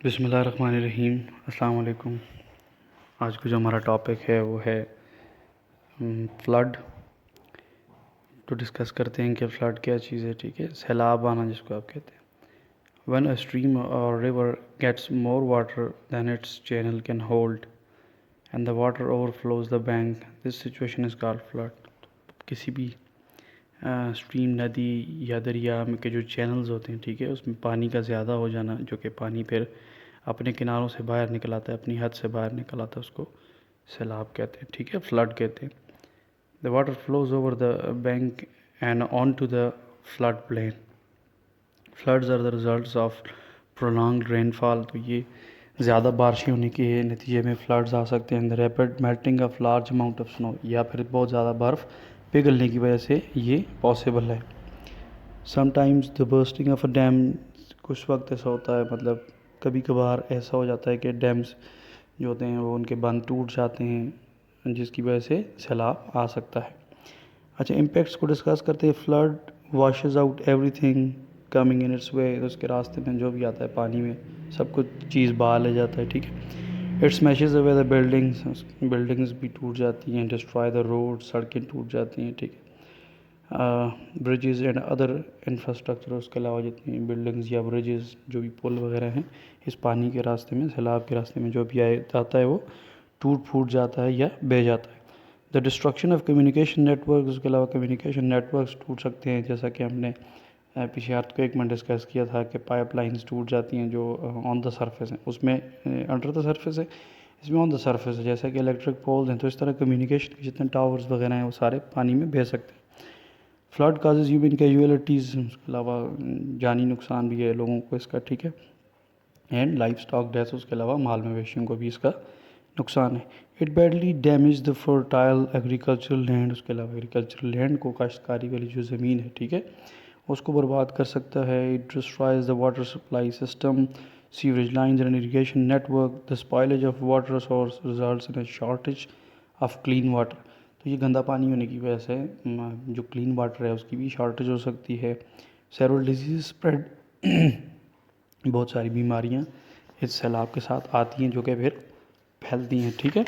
बिस्मिल्लाहिर्रहमानिर्रहीम। अस्सलाम वालेकुम। आज का जो हमारा टॉपिक है वो है फ़्लड। तो डिस्कस करते हैं कि फ़्लड क्या चीज़ है। ठीक है, सैलाब आना जिसको आप कहते हैं। When a stream or river gets more water than its channel can hold and the water overflows the bank, this situation is called flood. किसी भी स्ट्रीम, नदी या दरिया में के जो चैनल्स होते हैं, ठीक है, उसमें पानी का ज़्यादा हो जाना, जो कि पानी फिर अपने किनारों से बाहर निकल आता है, अपनी हद से बाहर निकल आता है, उसको सैलाब कहते हैं। ठीक है, फ्लड कहते हैं। The water flows over the bank and on to the flood plain. Floods are the results of prolonged rainfall. तो ये ज़्यादा बारिश होने के नतीजे में फ्लड्स आ सकते हैं। The rapid melting of large amount of snow, या फिर बहुत ज़्यादा बर्फ़ पिघलने की वजह से ये पॉसिबल है। Sometimes the bursting of a dam, कुछ वक्त ऐसा होता है, मतलब कभी कभार ऐसा हो जाता है कि डैम्स जो होते हैं वो उनके बंद टूट जाते हैं, जिसकी वजह से सैलाब आ सकता है। अच्छा, इम्पैक्ट्स को डिस्कस करते हैं। Flood washes out everything coming in its way, तो उसके रास्ते में जो भी आता है पानी में सब कुछ चीज़ बहा ले जाता है। ठीक है, it's meshes away the buildings, buildings भी टूट जाती हैं, डिस्ट्रॉय द रोड, सड़कें टूट जाती हैं। ठीक है, ब्रिजेज़ एंड अदर इंफ्रास्ट्रक्चर, उसके अलावा जितनी बिल्डिंग्स या ब्रिजेज़ जो भी पुल वगैरह हैं, इस पानी के रास्ते में, सैलाब के रास्ते में जो भी आता है वो टूट फूट जाता है या बह जाता है। The destruction of communication network, उसके अलावा कम्युनिकेशन नेटवर्क्स टूट सकते हैं, जैसा कि हमने पिछले अर्थक्वेक में डिस्कस किया था कि पाइपलाइंस टूट जाती हैं जो ऑन द सरफेस हैं, उसमें अंडर द सरफेस है, इसमें ऑन द सरफेस है, जैसा कि इलेक्ट्रिक पोल्स हैं। तो इस तरह कम्युनिकेशन के जितने टावर्स वगैरह हैं वो सारे पानी में बह सकते हैं। फ्लड काजेज ह्यूमन कैजुअलिटीज़, उसके अलावा जानी नुकसान भी है लोगों को इसका। ठीक है, एंड लाइफ स्टॉक डेथ, उसके अलावा माल मवेशियों को भी इसका नुकसान है। It badly damage the fertile agricultural land, उसके अलावा एग्रीकल्चरल लैंड को, काश्तकारी वाली जो ज़मीन है, ठीक है, उसको बर्बाद कर सकता है। It destroys the water supply system, sewerage lines and irrigation network. The spoilage of water source results in a shortage of clean water. तो ये गंदा पानी होने की वजह से जो क्लीन वाटर है उसकी भी शॉर्टेज हो सकती है। सेवरल डिजीज स्प्रेड, बहुत सारी बीमारियां इस सैलाब के साथ आती हैं जो कि फिर फैलती हैं। ठीक है,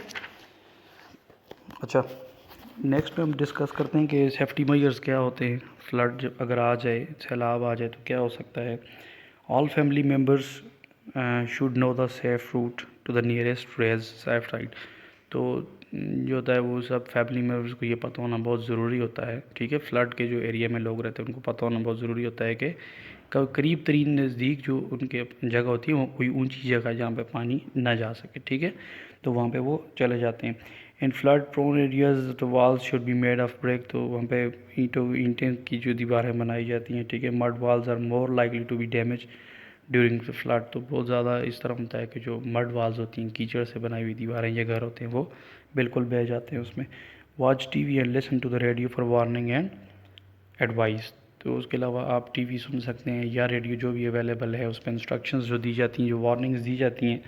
अच्छा, नेक्स्ट में हम डिस्कस करते हैं कि सेफ्टी मेजर्स क्या होते हैं। फ्लड जब अगर आ जाए, सैलाब आ जाए तो क्या हो सकता है। All family members should know the safe route to the nearest raised safe side. तो जो होता है वो सब फैमिली मेम्बर्स को ये पता होना बहुत ज़रूरी होता है। ठीक है, फ्लड के जो एरिया में लोग रहते हैं उनको पता होना बहुत ज़रूरी होता है कि करीब तरीन नज़दीक जो उनके जगह होती है वो कोई ऊंची जगह जहाँ पे पानी ना जा सके। ठीक है, तो वहाँ पे वो चले जाते हैं। In flood prone areas the walls should be made of brick, तो वहाँ पे ईंटें की जो दीवारें बनाई जाती हैं। ठीक है, mud walls are more likely to be damage during the flood. तो बहुत ज़्यादा इस तरह होता है कि जो मड वाल्स होती हैं, कीचड़ से बनाई हुई दीवारें या घर होते हैं, वो बिल्कुल बह जाते हैं उसमें। Watch TV and listen to the radio for warning and advice. तो उसके अलावा आप टीवी सुन सकते हैं या रेडियो जो भी अवेलेबल है, उस पर इंस्ट्रक्शंस जो दी जाती हैं, जो वार्निंग्स दी जाती हैं,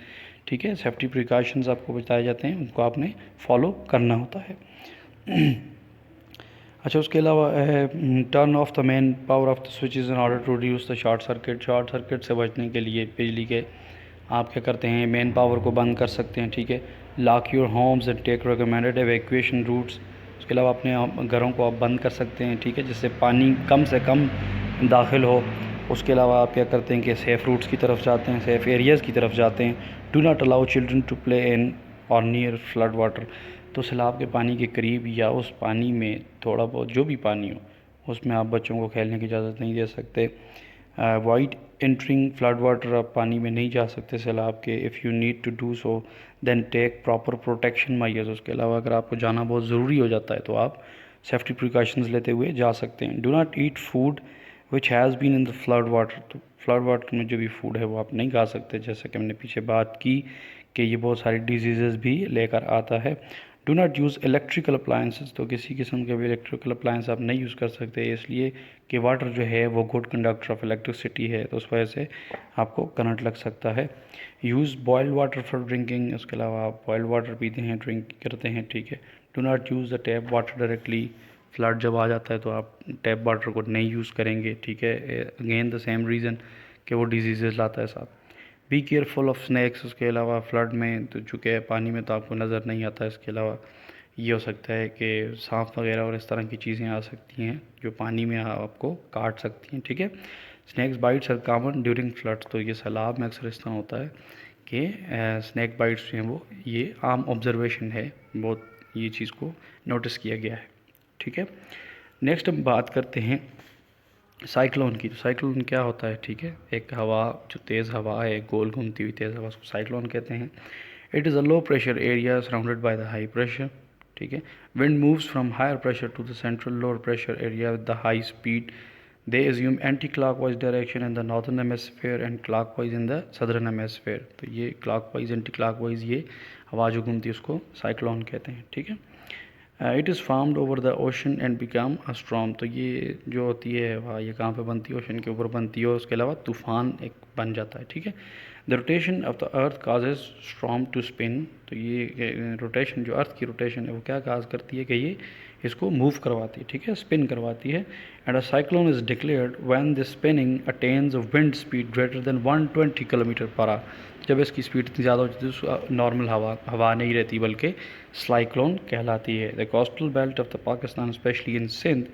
ठीक है, सेफ्टी प्रिकॉशंस आपको बताए जाते हैं, उनको आपने फॉलो करना होता है। अच्छा, उसके अलावा turn off the main power of the switches in order to reduce the short circuit. Short circuit से बचने के लिए बिजली के आप क्या करते हैं, मेन पावर को बंद कर सकते हैं। ठीक है, lock your homes and take recommended evacuation routes. उसके अलावा अपने घरों को आप बंद कर सकते हैं। ठीक है, जिससे पानी कम से कम दाखिल हो। उसके अलावा आप क्या करते हैं कि सेफ़ रूट्स की तरफ जाते हैं, सेफ़ एरियाज़ की तरफ जाते हैं। Do not allow children to play in or near flood water. तो सैलाब के पानी के करीब या उस पानी में थोड़ा बहुत जो भी पानी हो उसमें आप बच्चों को खेलने की इजाज़त नहीं दे सकते। वाइड एंटरिंग फ्लड वाटर, आप पानी में नहीं जा सकते सैलाब के। If you need to do so then take proper protection measures. उसके अलावा अगर आपको जाना बहुत ज़रूरी हो जाता है तो आप सेफ्टी प्रिकॉशंस लेते हुए जा सकते हैं। Do not eat food which has been in the flood water. तो फ्लड वाटर में जो भी फूड है वो आप नहीं खा सकते, जैसे कि हमने पीछे बात की कि ये बहुत सारी डिजीज़ भी लेकर आता है। Do not use electrical appliances, तो किसी किस्म के भी इलेक्ट्रिकल अप्लाइंस आप नहीं यूज़ कर सकते, इसलिए कि वाटर जो है वो गुड कंडक्टर ऑफ इलेक्ट्रिसिटी है, तो उस वजह से आपको करंट लग सकता है। Use boiled water for drinking, उसके अलावा आप बॉइल्ड वाटर पीते हैं, ड्रिंक करते हैं। ठीक है, do not use the tap water directly. Flood जब आ जाता है तो आप टैप वाटर को नहीं यूज़ करेंगे। ठीक है, अगेन द सेम रीज़न कि वो डिजीज़ लाता है साथ। Be careful of snacks. उसके अलावा फ्लड में तो चूँकि पानी में तो आपको नज़र नहीं आता, इसके अलावा ये हो सकता है कि सांप वगैरह और इस तरह की चीज़ें आ सकती हैं जो पानी में आपको काट सकती हैं, ठीक है। Snakes bites are common during flood. तो ये सैलाब में अक्सर इस तरह होता है कि स्नैक बाइट्स जो हैं वो ये आम ऑब्जर्वेशन है, बहुत ये चीज़ को नोटिस किया गया है, ठीक है। नेक्स्ट हम बात करते हैं साइक्लोन की। तो साइक्लोन क्या होता है, ठीक है, एक हवा जो तेज़ हवा है, गोल घूमती हुई तेज़ हवा, उसको साइक्लोन कहते हैं। It is a low pressure area surrounded by the high pressure, ठीक है। Wind moves from higher pressure to the central lower pressure area with the high speed. They assume anti clockwise direction in the northern hemisphere and clockwise in the southern hemisphere. तो ये clockwise anti clockwise ये हवा जो घूमती है उसको cyclone कहते हैं, ठीक है। It is farmed over the ocean and become a storm. तो ये जो होती है हवा ये कहाँ पे बनती है, ओशन के ऊपर बनती है, और उसके अलावा तूफ़ान एक बन जाता है, ठीक है। The rotation of the earth causes storm to spin. तो ये रोटेशन जो अर्थ की रोटेशन है वो क्या काज करती है कि ये इसको मूव करवाती है, ठीक है, स्पिन करवाती है। And a cyclone is declared when the spinning attains a wind speed greater than 120 kilometre per hour. जब इसकी स्पीड इतनी ज़्यादा होती है तो नॉर्मल हवा नहीं रहती बल्कि साइक्लोन कहलाती है। The coastal belt of the Pakistan specially in Sindh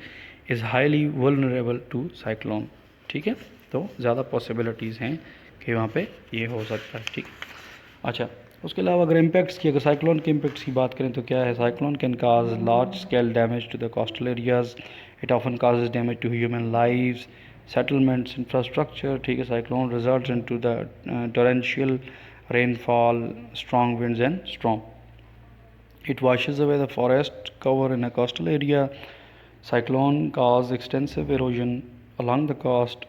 is highly vulnerable to cyclone, ठीक है। तो ज़्यादा पॉसिबिलिटीज़ हैं कि वहाँ पे ये हो सकता है, ठीक। अच्छा, उसके अलावा अगर इम्पैक्ट्स की, अगर साइक्लोन के इम्पैक्ट्स की बात करें तो क्या है, cyclone can cause large scale damage to the coastal areas. It often causes damage to human lives, settlements, infrastructure, ठीक है। Cyclone results into the torrential rainfall, strong winds and storm. It washes away the forest cover in a coastal area. Cyclone cause extensive erosion along the coast.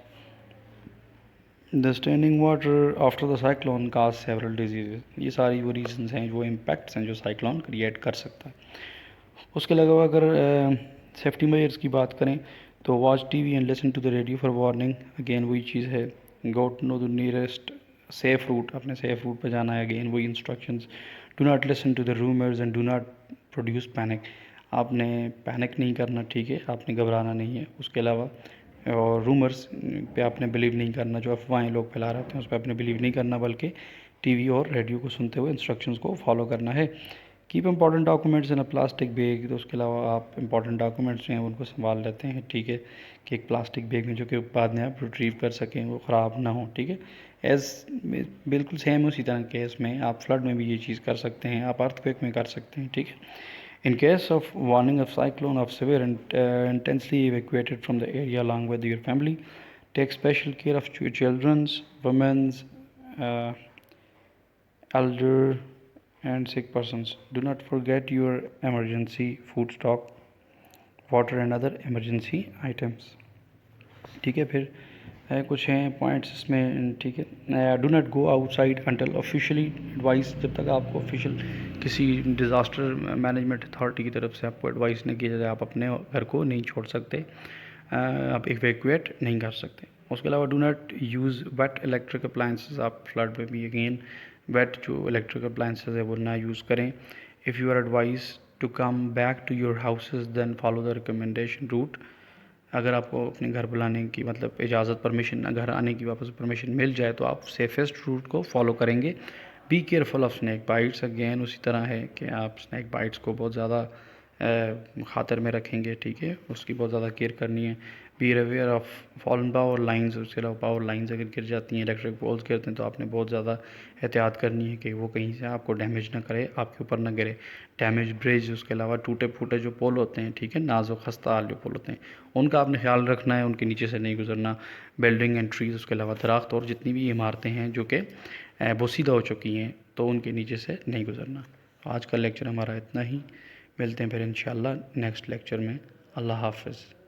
The standing water after the cyclone cause several diseases. ये सारी वो reasons हैं, वो impacts हैं जो cyclone create कर सकता है। उसके अलावा अगर सेफ्टी मेजर्स की बात करें तो watch TV and listen to the radio for warning. Again वही चीज़ है, go to know the nearest safe route, अपने सेफ रूट पर जाना है, अगेन वही instructions. Do not listen to the rumours and do not produce panic. आपने panic नहीं करना, ठीक है, आपने घबराना नहीं है। उसके अलावा और रूमर्स पे आपने बिलीव नहीं करना, जो अफवाहें लोग फैला रहे हैं उस पर आपने बिलीव नहीं करना, बल्कि टीवी और रेडियो को सुनते हुए इंस्ट्रक्शंस को फॉलो करना है। Keep important documents in a plastic bag. तो उसके अलावा आप इंपॉर्टेंट डॉक्यूमेंट्स जो हैं उनको संभाल लेते हैं, ठीक है, कि एक प्लास्टिक बैग में जो कि बाद में आप रिट्रीव कर सकें, वो ख़राब ना हो, ठीक है। एज बिल्कुल सेम उसी तरह केस में आप फ्लड में भी ये चीज़ कर सकते हैं, आप अर्थक्वेक में कर सकते हैं, ठीक है। In case of warning of cyclone of severe and intensely evacuated from the area along with your family, take special care of your children's, women's, uh, elder, and sick persons. Do not forget your emergency food stock, water and other emergency items. ठीक है, फिर कुछ हैं points इसमें, ठीक है। Do not go outside until officially advice. जब तक आपको ऑफिशियल किसी डिज़ास्टर मैनेजमेंट अथॉरिटी की तरफ से आपको एडवाइस नहीं किया जाए आप अपने घर को नहीं छोड़ सकते, आप इवैक्यूएट नहीं कर सकते। उसके अलावा do not use wet electric appliances. आप फ्लड में भी अगेन वेट जो इलेक्ट्रिक अप्लाइंसेस है वो ना यूज़ करें। If you are advise to come back to your houses then follow the recommendation route. अगर आपको अपने घर बुलाने की मतलब इजाज़त, परमिशन, घर आने की वापस परमिशन मिल जाए तो आप सेफेस्ट रूट को फॉलो करेंगे। Be careful of snack bytes. Again उसी तरह है कि आप स्नैक बाइट्स को बहुत ज़्यादा ख़ातर में रखेंगे, ठीक है, उसकी बहुत ज़्यादा केयर करनी है। Be aware of fallen power lines. उसके अलावा पावर लाइंस अगर गिर जाती हैं, इलेक्ट्रिक पोल्स गिरते हैं, तो आपने बहुत ज़्यादा एहतियात करनी है कि वो कहीं से आपको डैमेज ना करे, आपके ऊपर ना गिरे। डैमेज ब्रिज, उसके अलावा टूटे फूटे जो पोल होते हैं, ठीक है, नाजुक खस्ता हाल जो पोल होते हैं, उनका आपने ख्याल रखना है, उनके नीचे से नहीं गुजरना। बिल्डिंग एंड ट्रीज़, उसके अलावा दरख्त और जितनी भी इमारतें हैं जो कि बोसीदा हो चुकी हैं तो उनके नीचे से नहीं गुजरना। आज का लेक्चर हमारा इतना ही, मिलते हैं फिर इंशाल्लाह नेक्स्ट लेक्चर में। अल्लाह हाफ़िज़।